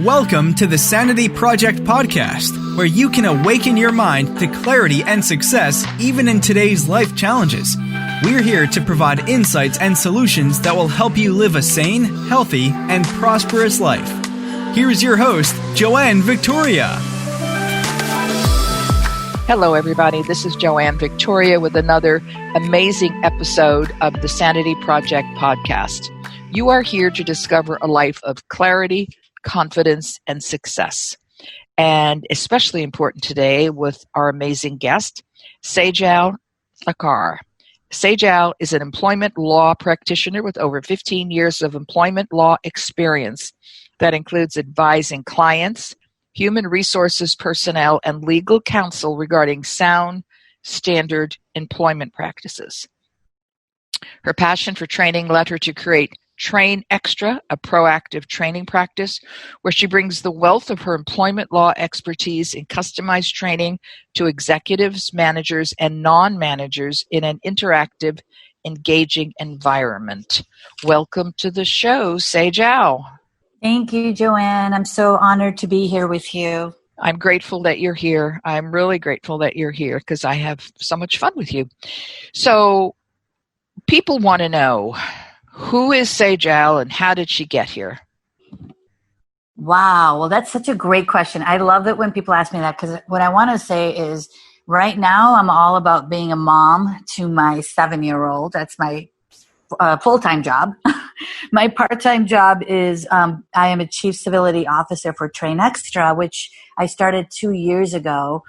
Welcome to the Sanity Project podcast, where you can awaken your mind to clarity and success even in today's life challenges. We're here to provide insights and solutions that will help you live a sane, healthy, and prosperous life. Here's your host, Joanne Victoria. Hello, everybody. This is Joanne Victoria with another amazing episode of the Sanity Project podcast. You are here to discover a life of clarity, confidence, and success. And especially important today with our amazing guest, Sejal Thakkar. Sejal is an employment law practitioner with over 15 years of employment law experience that includes advising clients, human resources personnel, and legal counsel regarding sound, standard employment practices. Her passion for training led her to create TrainXtra, a proactive training practice where she brings the wealth of her employment law expertise in customized training to executives, managers, and non-managers in an interactive, engaging environment. Welcome to the show, Sejal. Thank you, Joanne. I'm so honored to be here with you. I'm grateful that you're here. I'm really grateful that you're here because I have so much fun with you. So people want to know, who is Sejal and how did she get here? Wow. Well, that's such a great question. I love it when people ask me that because what I want to say is right now I'm all about being a mom to my 7-year-old. That's my full-time job. My part-time job is I am a chief civility officer for TrainXtra, which I started 2 years ago.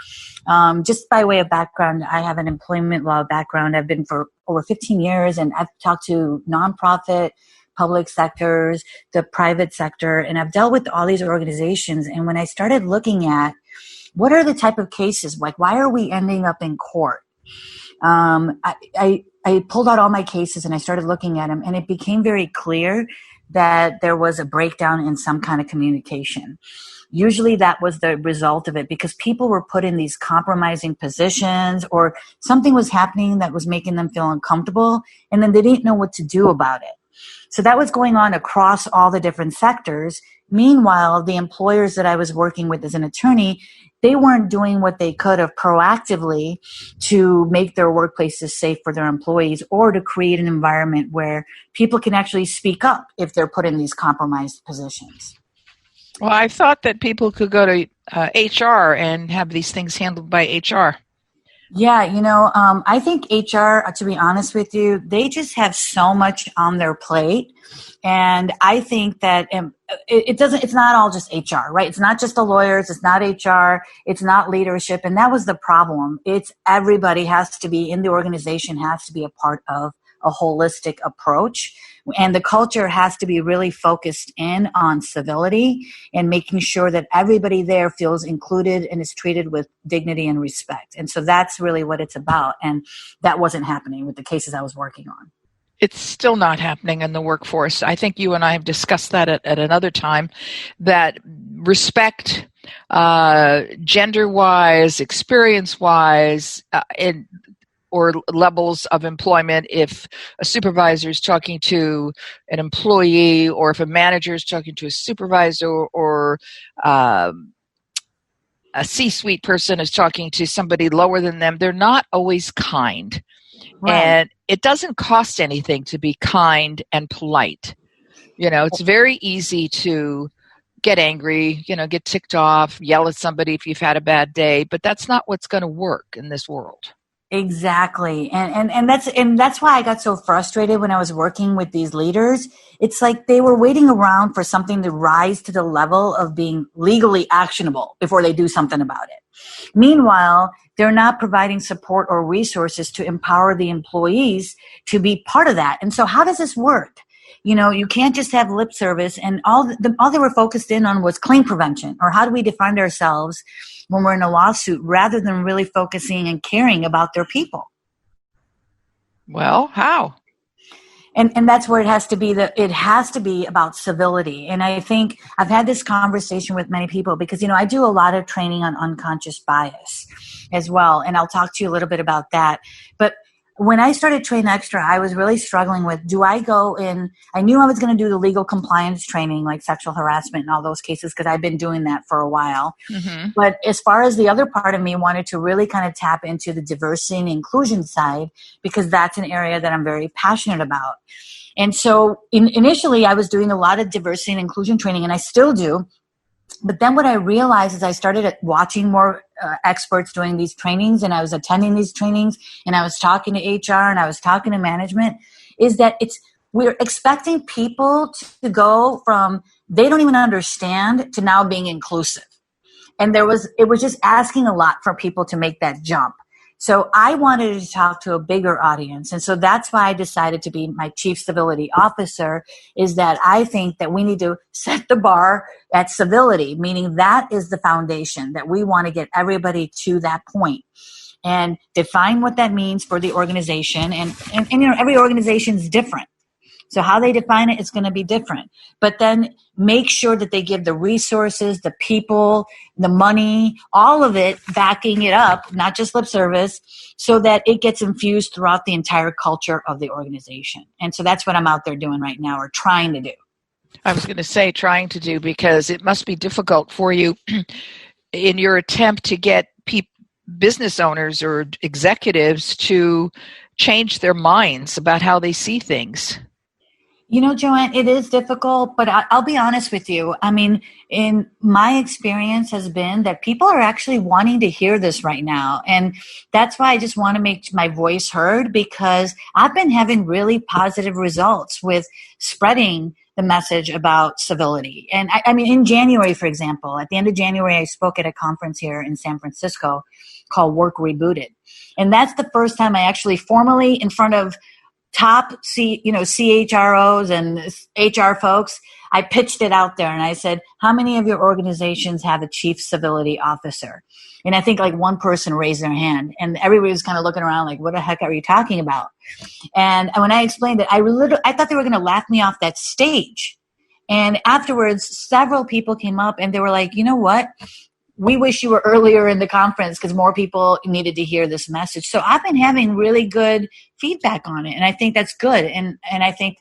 Just by way of background, I have an employment law background. I've been for over 15 years, and I've talked to nonprofit, public sectors, the private sector, and I've dealt with all these organizations. And when I started looking at what are the type of cases, like why are we ending up in court? I pulled out all my cases and I started looking at them, and it became very clear that there was a breakdown in some kind of communication. Usually that was the result of it because people were put in these compromising positions or something was happening that was making them feel uncomfortable, and then they didn't know what to do about it. So that was going on across all the different sectors. Meanwhile, the employers that I was working with as an attorney, they weren't doing what they could have proactively to make their workplaces safe for their employees or to create an environment where people can actually speak up if they're put in these compromised positions. Well, I thought that people could go to HR and have these things handled by HR. Yeah, I think HR, to be honest with you, they just have so much on their plate. And I think that it's not all just HR, right? It's not just the lawyers. It's not HR. It's not leadership. And that was the problem. It's everybody has to be in the organization, has to be a part of a holistic approach. And the culture has to be really focused in on civility and making sure that everybody there feels included and is treated with dignity and respect. And so that's really what it's about. And that wasn't happening with the cases I was working on. It's still not happening in the workforce. I think you and I have discussed that at another time, that respect, gender-wise, experience-wise, or levels of employment, if a supervisor is talking to an employee or if a manager is talking to a supervisor or a C-suite person is talking to somebody lower than them, they're not always kind. Right. And it doesn't cost anything to be kind and polite. It's very easy to get angry, get ticked off, yell at somebody if you've had a bad day, but that's not what's going to work in this world. Exactly. And that's why I got so frustrated when I was working with these leaders. It's like they were waiting around for something to rise to the level of being legally actionable before they do something about it. Meanwhile, they're not providing support or resources to empower the employees to be part of that. And so how does this work? You can't just have lip service, and all they were focused in on was claim prevention, or how do we defend ourselves when we're in a lawsuit, rather than really focusing and caring about their people. Well, how? And that's where it has to be. It has to be about civility. And I think I've had this conversation with many people because, I do a lot of training on unconscious bias as well. And I'll talk to you a little bit about that. But when I started TrainXtra, I was really struggling with, do I go in? I knew I was going to do the legal compliance training, like sexual harassment and all those cases, because I've been doing that for a while. Mm-hmm. But as far as the other part of me wanted to really kind of tap into the diversity and inclusion side, because that's an area that I'm very passionate about. And so initially I was doing a lot of diversity and inclusion training, and I still do. But then what I realized is I started watching more experts doing these trainings, and I was attending these trainings, and I was talking to HR, and I was talking to management, is that we're expecting people to go from they don't even understand to now being inclusive. And it was just asking a lot for people to make that jump. So I wanted to talk to a bigger audience. And so that's why I decided to be my chief civility officer, is that I think that we need to set the bar at civility, meaning that is the foundation, that we want to get everybody to that point and define what that means for the organization. And every organization is different. So how they define it is going to be different. But then make sure that they give the resources, the people, the money, all of it, backing it up, not just lip service, so that it gets infused throughout the entire culture of the organization. And so that's what I'm out there doing right now, or trying to do. I was going to say trying to do, because it must be difficult for you in your attempt to get business owners or executives to change their minds about how they see things. You know, Joanne, it is difficult, but I'll be honest with you. I mean, in my experience has been that people are actually wanting to hear this right now. And that's why I just want to make my voice heard, because I've been having really positive results with spreading the message about civility. And I mean, in January, for example, at the end of January, I spoke at a conference here in San Francisco called Work Rebooted. And that's the first time I actually formally, in front of top CHROs and HR folks, I pitched it out there and I said, how many of your organizations have a chief civility officer? And I think like one person raised their hand, and everybody was kind of looking around like, what the heck are you talking about? And when I explained it, I thought they were going to laugh me off that stage. And afterwards, several people came up and they were like, you know what? We wish you were earlier in the conference, because more people needed to hear this message. So I've been having really good feedback on it, and I think that's good. And I think,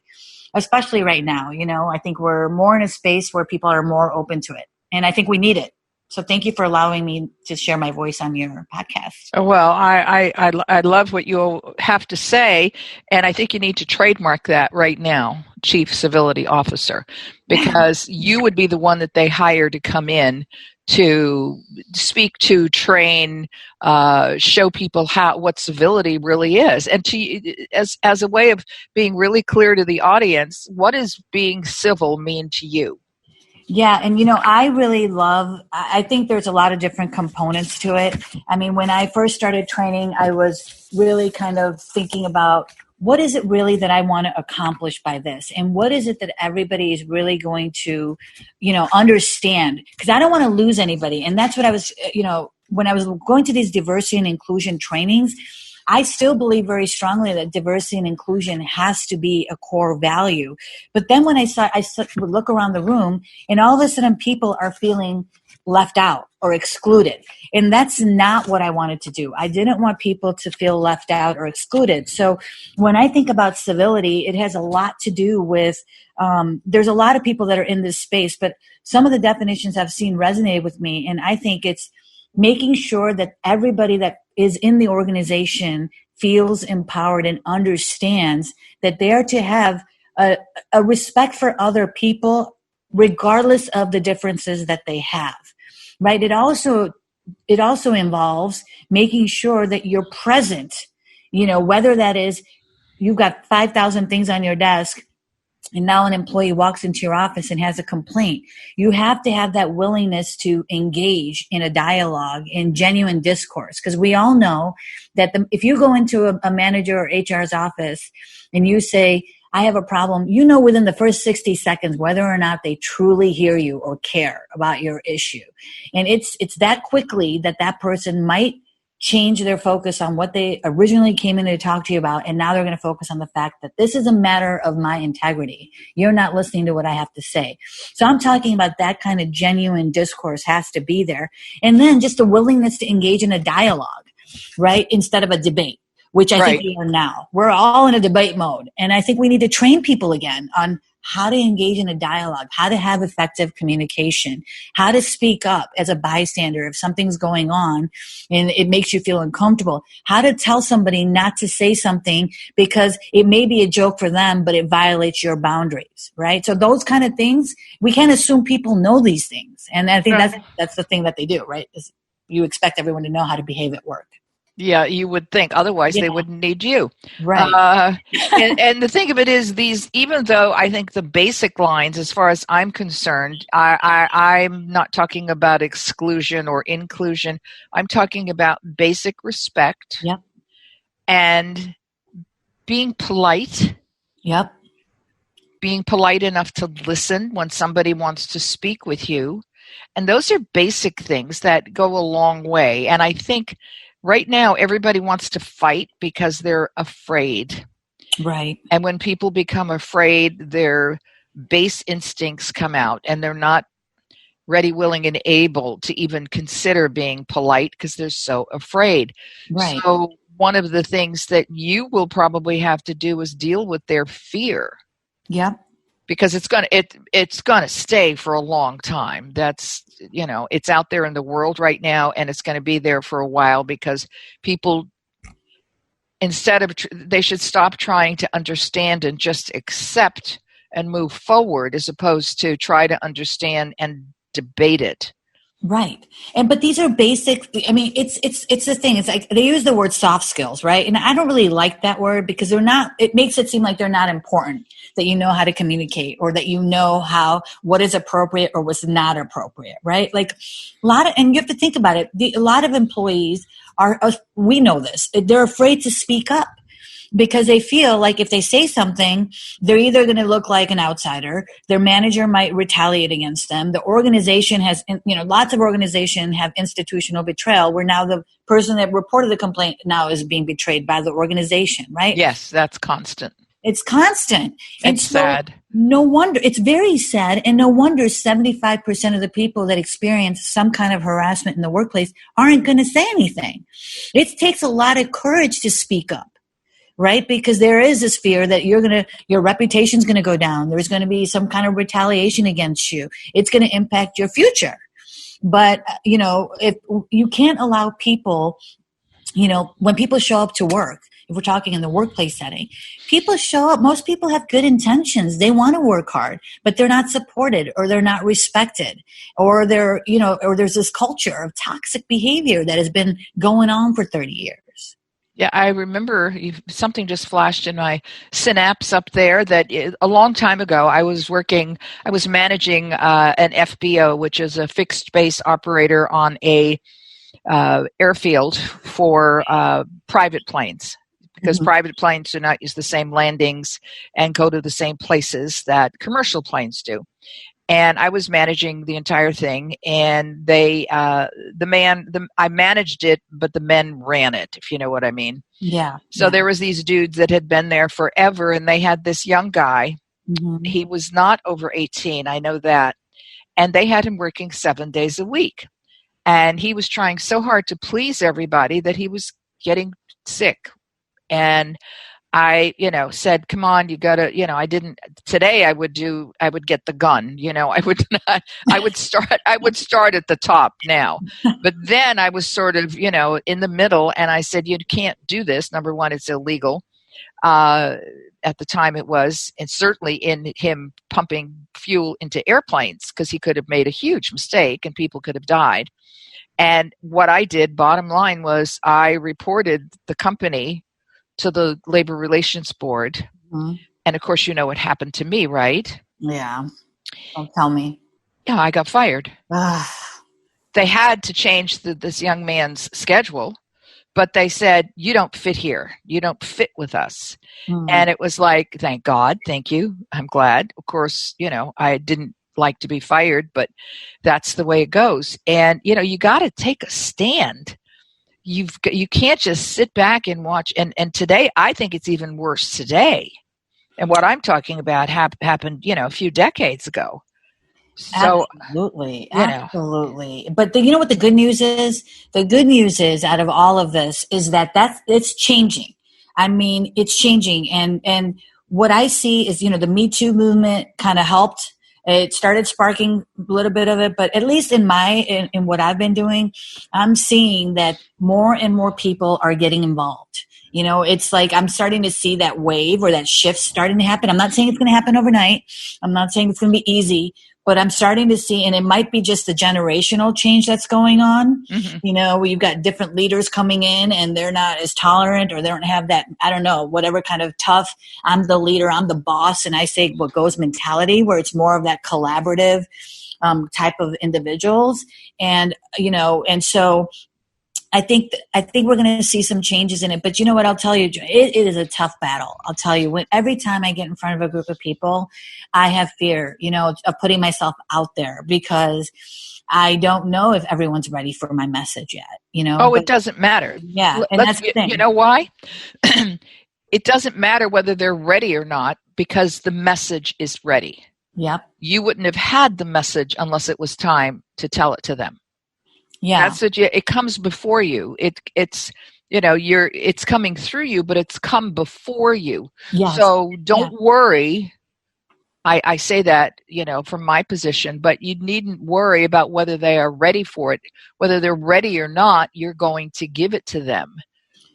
especially right now, I think we're more in a space where people are more open to it, and I think we need it. So thank you for allowing me to share my voice on your podcast. Well, I love what you have to say, and I think you need to trademark that right now, Chief Civility Officer, because you would be the one that they hire to come in to speak to, train, show people what civility really is, and as a way of being really clear to the audience, what does being civil mean to you? Yeah, and I think there's a lot of different components to it. I mean, when I first started training, I was really kind of thinking about, what is it really that I want to accomplish by this? And what is it that everybody is really going to, understand? Because I don't want to lose anybody. And that's what I was, when I was going to these diversity and inclusion trainings, I still believe very strongly that diversity and inclusion has to be a core value. But then when I would look around the room, and all of a sudden people are feeling left out or excluded. And that's not what I wanted to do. I didn't want people to feel left out or excluded. So when I think about civility, it has a lot to do with, there's a lot of people that are in this space, but some of the definitions I've seen resonate with me. And I think it's making sure that everybody that is in the organization feels empowered and understands that they are to have a respect for other people, regardless of the differences that they have. Right? It also involves making sure that you're present, whether that is you've got 5,000 things on your desk and now an employee walks into your office and has a complaint. You have to have that willingness to engage in a dialogue, in genuine discourse, because we all know that if you go into a manager or HR's office and you say, I have a problem, within the first 60 seconds whether or not they truly hear you or care about your issue. And it's that quickly that person might change their focus on what they originally came in to talk to you about, and now they're going to focus on the fact that this is a matter of my integrity. You're not listening to what I have to say. So I'm talking about that kind of genuine discourse has to be there. And then just a willingness to engage in a dialogue, right, instead of a debate. which I think Right. we are now. We're all in a debate mode. And I think we need to train people again on how to engage in a dialogue, how to have effective communication, how to speak up as a bystander if something's going on and it makes you feel uncomfortable, how to tell somebody not to say something because it may be a joke for them, but it violates your boundaries, right? So those kind of things, we can't assume people know these things. And I think that's the thing that they do, right? Is you expect everyone to know how to behave at work. Yeah, you would think. Otherwise, they wouldn't need you. Right. And the thing of it is, even though I think the basic lines, as far as I'm concerned, I'm not talking about exclusion or inclusion. I'm talking about basic respect. Yep. And being polite. Yep. Being polite enough to listen when somebody wants to speak with you. And those are basic things that go a long way. And I think right now, everybody wants to fight because they're afraid. Right. And when people become afraid, their base instincts come out and they're not ready, willing, and able to even consider being polite because they're so afraid. Right. So one of the things that you will probably have to do is deal with their fear. Yep. Because it's gonna stay for a long time. That's, it's out there in the world right now, and it's going to be there for a while because people, instead of they should stop trying to understand and just accept and move forward, as opposed to try to understand and debate it. Right. But these are basic. I mean, it's the thing. It's like they use the word soft skills, right? And I don't really like that word because it makes it seem like they're not important, that you know how to communicate or that you know what is appropriate or what's not appropriate, right? Like and you have to think about it. A lot of employees we know this, they're afraid to speak up. Because they feel like if they say something, they're either going to look like an outsider, their manager might retaliate against them, the organization has, lots of organizations have institutional betrayal where now the person that reported the complaint now is being betrayed by the organization, right? Yes, that's constant. It's constant. It's sad. No wonder. It's very sad. And no wonder 75% of the people that experience some kind of harassment in the workplace aren't going to say anything. It takes a lot of courage to speak up. Right? Because there is this fear that your reputation's going to go down. There's going to be some kind of retaliation against you. It's going to impact your future. But, if you can't allow people, when people show up to work, if we're talking in the workplace setting, people show up, most people have good intentions. They want to work hard, but they're not supported or they're not respected or or there's this culture of toxic behavior that has been going on for 30 years. Yeah, I remember something just flashed in my synapse up there that a long time ago I was managing an FBO, which is a fixed base operator on a airfield for private planes. Because private planes do not use the same landings and go to the same places that commercial planes do. And I was managing the entire thing, and I managed it, but the men ran it, if you know what I mean. Yeah. So there was these dudes that had been there forever, and they had this young guy. Mm-hmm. He was not over 18, I know that. And they had him working 7 days a week. And he was trying so hard to please everybody that he was getting sick. And I, said, come on, you gotta, today I would get the gun, I would start at the top now. But then I was sort of, in the middle, and I said, you can't do this. Number one, it's illegal. At the time it was, and certainly in him pumping fuel into airplanes, because he could have made a huge mistake and people could have died. And what I did, bottom line, was I reported the company to the Labor Relations Board. Mm-hmm. And of course, you know what happened to me, right? Yeah. Don't tell me. Yeah, I got fired. They had to change this young man's schedule, but they said, you don't fit here. You don't fit with us. Mm-hmm. And it was like, thank God. Thank you. I'm glad. Of course, I didn't like to be fired, but that's the way it goes. And, you got to take a stand. You can't just sit back and watch. And today, I think it's even worse today. And what I'm talking about happened, a few decades ago. So, absolutely. But you know what the good news is? The good news is, out of all of this, is that it's changing. I mean, it's changing. And what I see is, the Me Too movement kind of helped. It started sparking a little bit of it, but at least in what I've been doing, I'm seeing that more and more people are getting involved. It's like I'm starting to see that wave or that shift starting to happen. I'm not saying it's going to happen overnight. I'm not saying it's going to be easy, but I'm starting to see, and it might be just the generational change that's going on. Where you've got different leaders coming in and they're not as tolerant, or they don't have that, I don't know, whatever kind of tough, I'm the leader, I'm the boss, and I say what goes mentality, where it's more of that collaborative type of individuals. And so I think we're going to see some changes in it. But you know what? I'll tell you, it is a tough battle. I'll tell you, every time I get in front of a group of people, I have fear, of putting myself out there, because I don't know if everyone's ready for my message yet. It doesn't matter. Yeah, and that's the thing. You know why? It doesn't matter whether they're ready or not, because the message is ready. Yep. You wouldn't have had the message unless it was time to tell it to them. Yeah, it comes before you. It's coming through you, but it's come before you. Yes. So don't worry. I say that, from my position, but you needn't worry about whether they are ready for it. Whether they're ready or not, you're going to give it to them,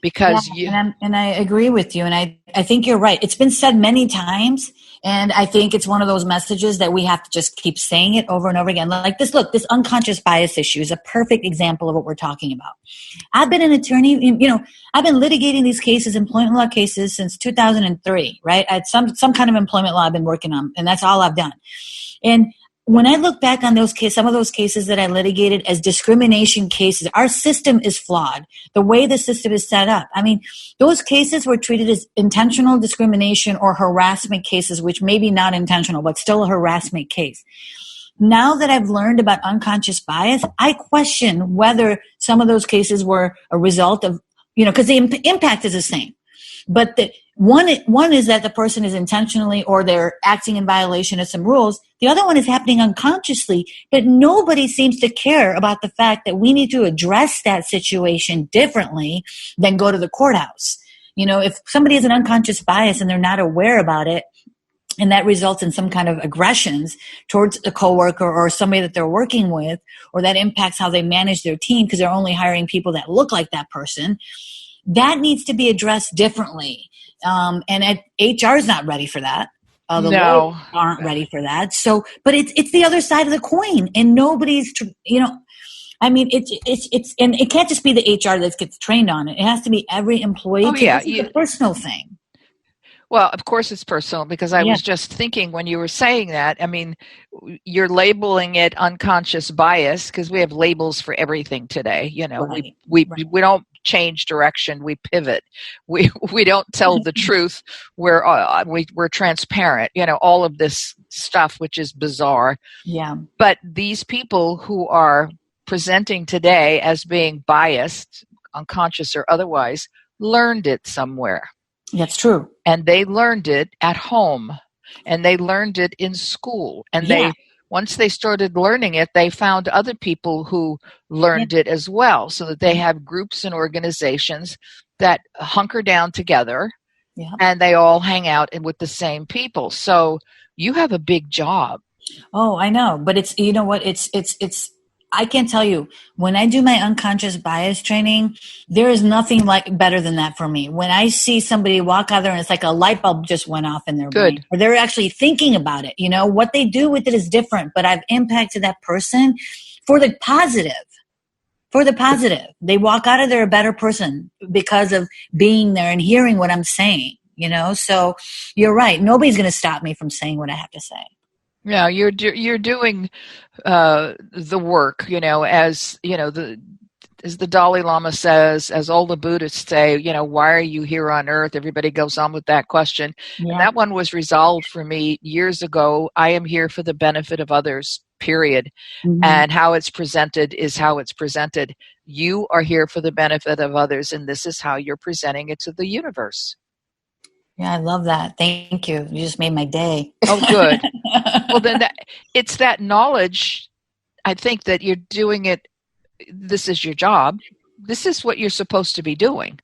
because and I agree with you. And I think you're right. It's been said many times. And I think it's one of those messages that we have to just keep saying it over and over again. Like this unconscious bias issue is a perfect example of what we're talking about. I've been an attorney, I've been litigating these cases, employment law cases, since 2003, right? I had some kind of employment law I've been working on, and that's all I've done. And when I look back on some of those cases that I litigated as discrimination cases, our system is flawed. The way the system is set up. I mean, those cases were treated as intentional discrimination or harassment cases, which may be not intentional, but still a harassment case. Now that I've learned about unconscious bias, I question whether some of those cases were a result of, because the impact is the same. But one is that the person is intentionally, or they're acting in violation of some rules. The other one is happening unconsciously, but nobody seems to care about the fact that we need to address that situation differently than go to the courthouse. If somebody has an unconscious bias and they're not aware about it, and that results in some kind of aggressions towards a coworker or somebody that they're working with, or that impacts how they manage their team because they're only hiring people that look like that person, that needs to be addressed differently. And HR is not ready for that. The lawyers aren't ready for that. So, but it's the other side of the coin, and nobody's, I mean, it's, and it can't just be the HR that gets trained on it. It has to be every employee. Oh, yeah. It's a personal thing. Well, of course it's personal, because I was just thinking when you were saying that, I mean, you're labeling it unconscious bias because we have labels for everything today. Right. We don't change direction, we pivot. We don't tell the truth. We're transparent. All of this stuff, which is bizarre. Yeah. But these people who are presenting today as being biased, unconscious or otherwise, learned it somewhere. That's true. And they learned it at home, and they learned it in school. And once they started learning it, they found other people who learned it as well, so that they have groups and organizations that hunker down together, and they all hang out with the same people. So you have a big job. Oh, I know. But it's, it's, I can't tell you, when I do my unconscious bias training, there is nothing better than that for me. When I see somebody walk out there and it's like a light bulb just went off in their brain, or they're actually thinking about it, what they do with it is different, but I've impacted that person for the positive. They walk out of there a better person because of being there and hearing what I'm saying, so you're right. Nobody's going to stop me from saying what I have to say. Yeah, you're doing the work, as the Dalai Lama says, as all the Buddhists say, why are you here on earth? Everybody goes on with that question. Yeah. And that one was resolved for me years ago. I am here for the benefit of others, period. Mm-hmm. And how it's presented is how it's presented. You are here for the benefit of others, and this is how you're presenting it to the universe. Yeah, I love that. Thank you. You just made my day. Oh, good. Well, then it's that knowledge. I think that you're doing it. This is your job. This is what you're supposed to be doing.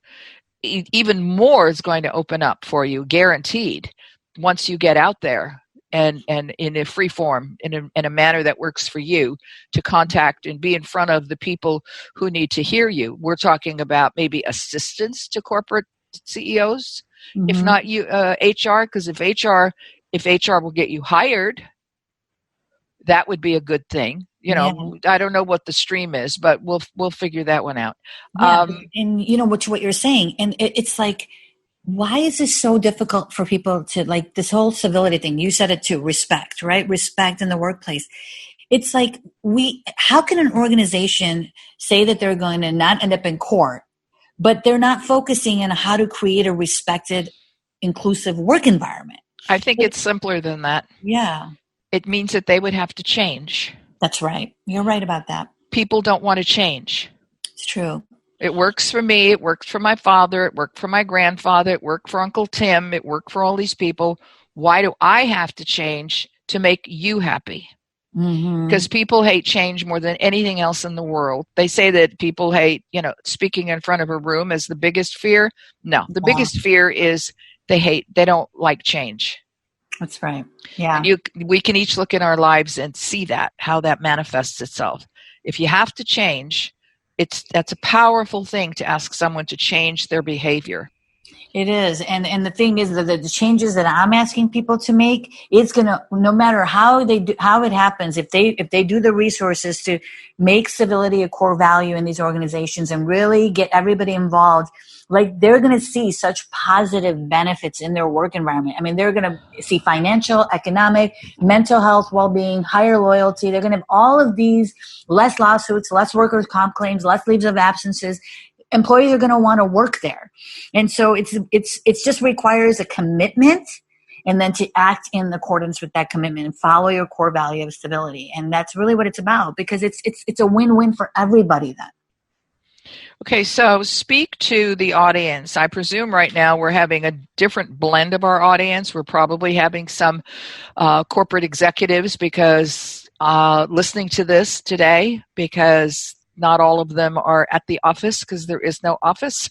even more is going to open up for you, guaranteed, once you get out there and in a free form, in a manner that works for you, to contact and be in front of the people who need to hear you. We're talking about maybe assistants to corporate CEOs, if not you, HR, because if HR will get you hired, that would be a good thing. I don't know what the stream is, but we'll figure that one out. Yeah, and what you're saying, and it's like, why is this so difficult for people to, like, this whole civility thing? You said it too, respect, right? Respect in the workplace. It's like, how can an organization say that they're going to not end up in court, but they're not focusing on how to create a respected, inclusive work environment? I think it's simpler than that. Yeah. It means that they would have to change. That's right. You're right about that. People don't want to change. It's true. It works for me. It worked for my father. It worked for my grandfather. It worked for Uncle Tim. It worked for all these people. Why do I have to change to make you happy? Because people hate change more than anything else in the world. They say that people hate, speaking in front of a room as the biggest fear. No, the biggest fear is they don't like change. That's right. Yeah. And we can each look in our lives and see how that manifests itself. If you have to change, that's a powerful thing to ask someone to change their behavior. It is. And the thing is that the changes that I'm asking people to make, it's going to, no matter how it happens, if they do the resources to make civility a core value in these organizations and really get everybody involved, like, they're going to see such positive benefits in their work environment. I mean, they're going to see financial, economic, mental health, well-being, higher loyalty. They're going to have all of these, less lawsuits, less workers' comp claims, less leaves of absences. Employees are going to want to work there. And so it's just requires a commitment, and then to act in accordance with that commitment and follow your core value of civility. And that's really what it's about, because it's a win-win for everybody then. Okay, so speak to the audience. I presume right now we're having a different blend of our audience. We're probably having some corporate executives because listening to this today, because not all of them are at the office because there is no office.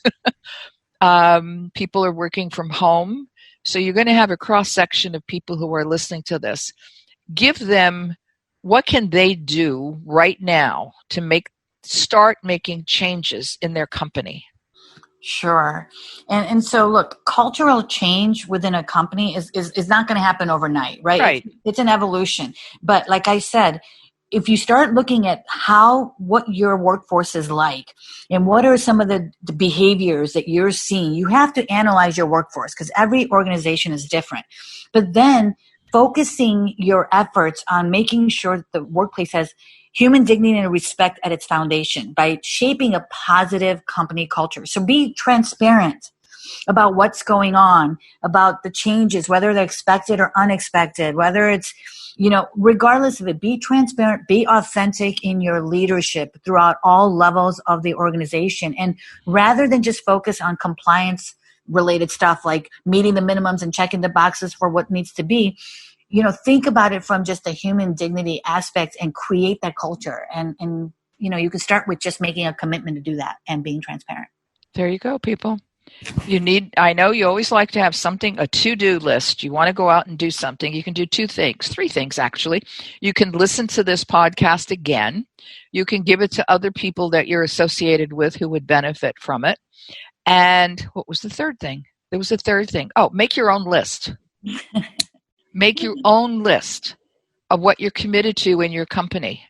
People are working from home. So you're going to have a cross-section of people who are listening to this. Give them, what can they do right now to start making changes in their company? Sure. And so look, cultural change within a company is not going to happen overnight, right? Right. It's an evolution. But like I said, if you start looking at what your workforce is like and what are some of the behaviors that you're seeing, you have to analyze your workforce because every organization is different. But then focusing your efforts on making sure that the workplace has human dignity and respect at its foundation by shaping a positive company culture. So be transparent about what's going on, about the changes, whether they're expected or unexpected, whether it's, regardless of it, be transparent, be authentic in your leadership throughout all levels of the organization. And rather than just focus on compliance related stuff like meeting the minimums and checking the boxes for what needs to be, think about it from just a human dignity aspect and create that culture. And you can start with just making a commitment to do that and being transparent. There you go, people. I know you always like to have something, a to-do list. You want to go out and do something. You can do three things actually. You can listen to this podcast again. You can give it to other people that you're associated with who would benefit from it. And what was the third thing? There was a third thing. Oh, make your own list. Make your own list of what you're committed to in your company.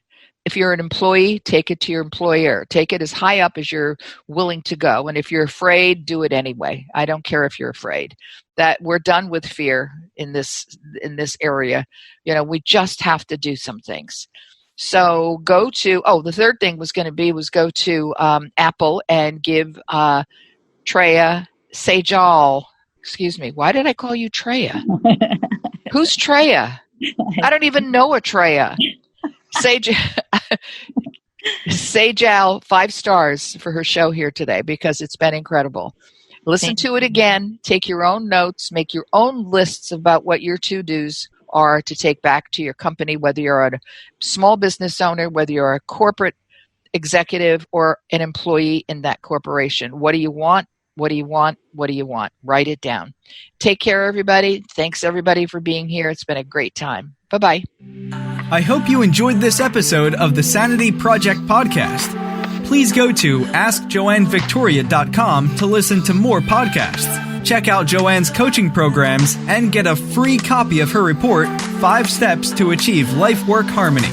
If you're an employee, take it to your employer. Take it as high up as you're willing to go. And if you're afraid, do it anyway. I don't care if you're afraid. That we're done with fear in this area. We just have to do some things. So go to, the third thing was go to Apple and give Sejal, excuse me, why did I call you Treya? Who's Treya? I don't even know a Treya. Sejal 5 stars for her show here today because it's been incredible. Listen to it again. Take your own notes. Make your own lists about what your to-dos are to take back to your company, whether you're a small business owner, whether you're a corporate executive or an employee in that corporation. What do you want? What do you want? What do you want? Write it down. Take care, everybody. Thanks, everybody, for being here. It's been a great time. Bye-bye. I hope you enjoyed this episode of the Sanity Project podcast. Please go to AskJoanneVictoria.com to listen to more podcasts. Check out Joanne's coaching programs and get a free copy of her report, 5 Steps to Achieve Life-Work Harmony.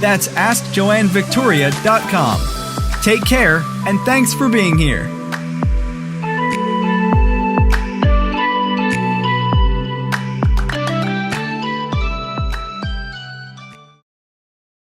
That's AskJoanneVictoria.com. Take care, and thanks for being here.